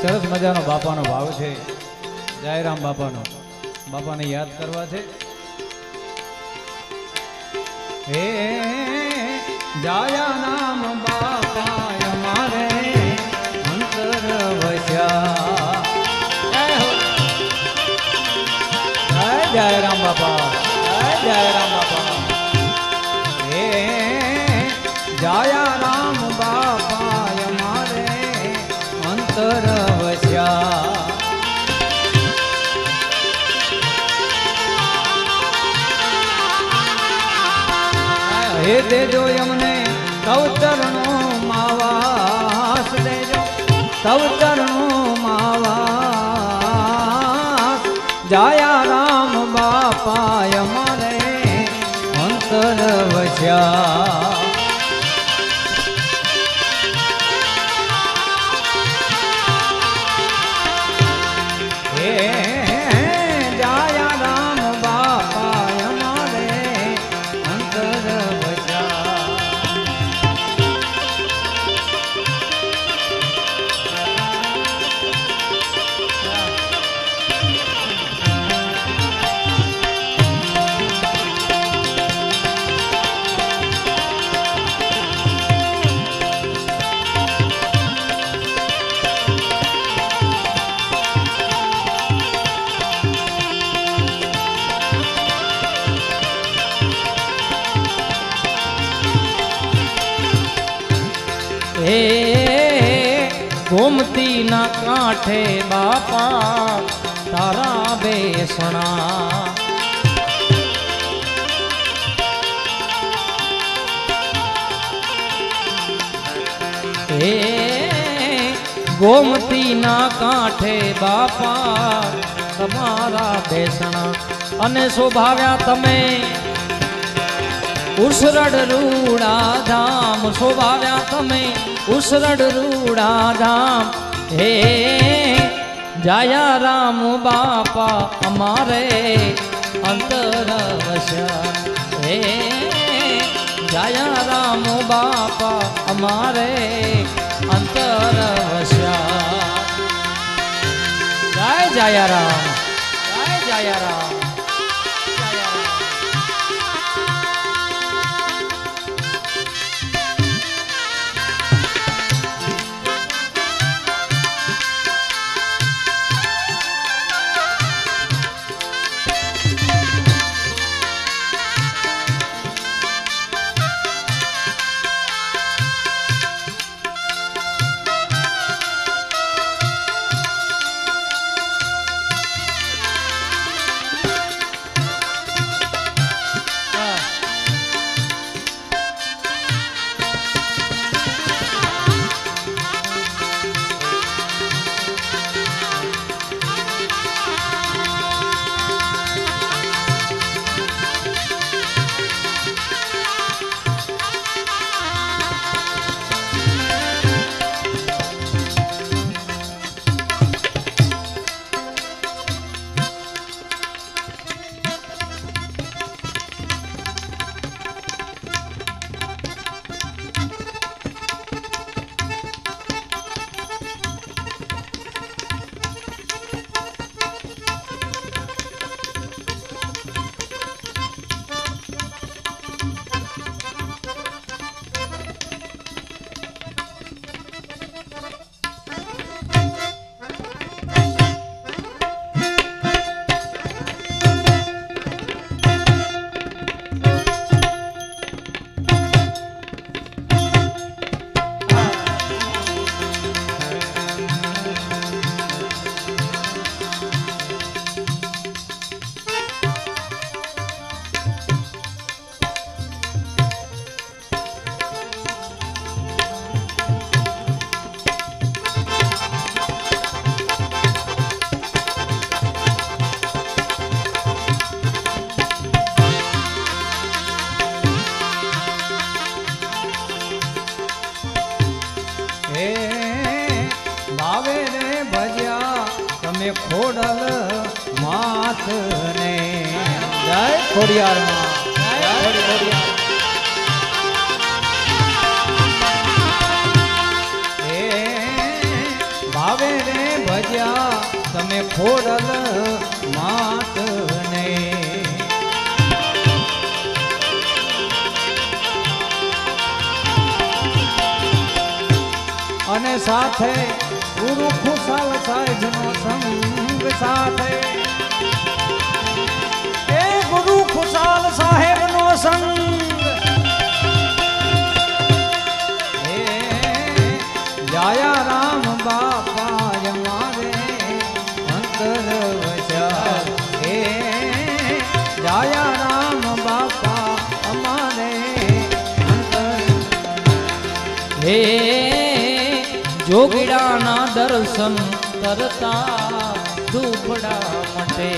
સરસ મજાનો બાપાનો ભાવ છે, જયરામ બાપાનો. બાપાને યાદ કરવા છે. હે જાયા નામ બાપા અમારે અંતર વસ્યા. જય રામ બાપા, જય રામ બાપા. હે જાયા રામ બાપા અમારે અંતર વસ્યા. હે દેજો અમને કવતરનો માવાસ, દેજો કવતરનો માવાસ. જાયા રામ બાપા અમારે અંતર વસ્યા. હે જાયા રામ બાપા અમારે અંતર વસ્યા. હે ગોમતી ના કાંઠે બાપા તારા બેસણા. હે ગોમતી ના કાંઠે બાપા તમારા બેસણા. અને શોભાવ્યા તમે ઉસરડ રૂડા ધામ, શોભાવ્યા તમે ઉસરડ રૂડા ધામ. હે જાયા રામ બાપા અમારે અંતર વસ્યા. હે જાયા રામ બાપા અમારે અંતર વસ્યા. જય જાયા રામ, જય જાયા રામ. ખોડલ માત ને જય ખોડિયાર માં, જય ખોડિયાર. એ ભાવે રે ખોડલ માટને અને સાથે ગુરુ ખુશાલ સાહેબનો સંગ સાથે એ ગુરુ ખુશાલ સાહેબનો સંગ હે જાયા રામ બાપા મારે અંતર વસ્યા હે જાયા રામ બાપા અમારે અંતર હે જોગીડાના દર્શન કરતા દુબળા મટે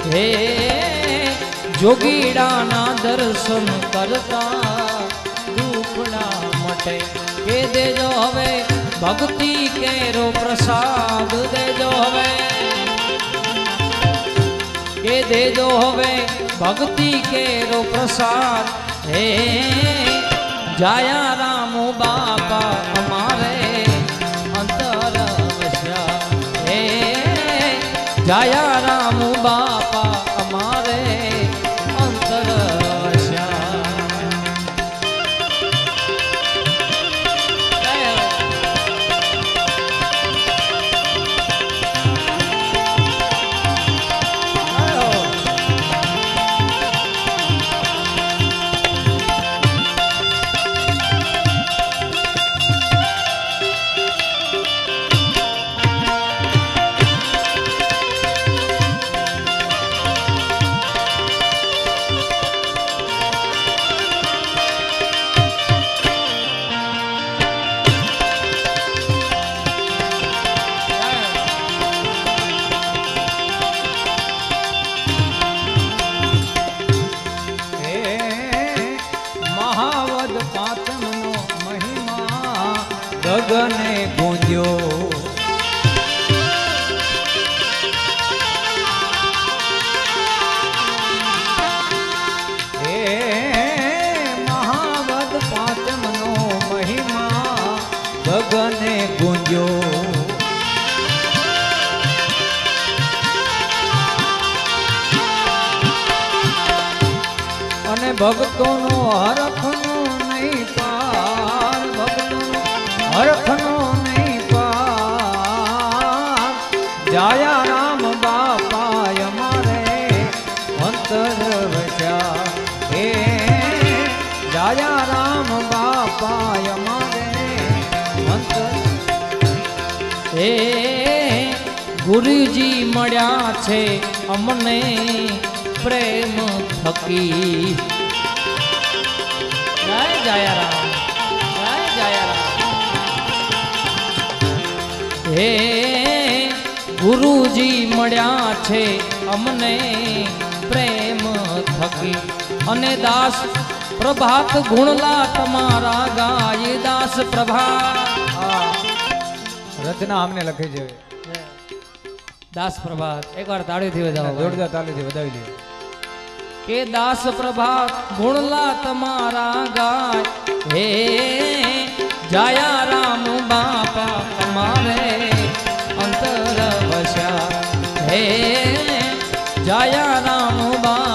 હે જોગીડાના દર્શન કરતા દુબળા મટે કે દેજો હવે ભક્તિ કેરો પ્રસાદ દેજો હવે કે દેજો હવે ભક્તિ કેરો પ્રસાદ હે જાયા રામ બાપા અમારે અંતર વસ્યા હે જાયા રામ બાપા અમારે અંતર વસ્યા ગગને ગુંજ્યો હે મહાવદ પાંચમનો મહિમા ગગને ગુંજ્યો અને ભક્તોનો હરખનો નહીં પાર ભક્તોનો હરખનો નહીં પાર જાયા રામ બાપા અમારે અંતર વસ્યા હે જાયા રામ બાપા અમારે અંતર હે ગુરુજી મળ્યા છે અમને પ્રેમ થકી જય જાયા રામ જય જાયા રામ હે ગુરુજી મળ્યા છે અમને પ્રેમ થકી અને દાસ પ્રભાત ગુણલા તમારા ગાય દાસ પ્રભાત રચના અમને લખી છે દાસ પ્રભાત એકવાર તાળીથી વધાવો જોરદાર તાલીથી વધાવી લે કે દાસ પ્રભાત ગુણલા તમારા ગાય હે જાયા રામ બાપા તમારે અંતર વસ્યા હે જાયા રામ બાપા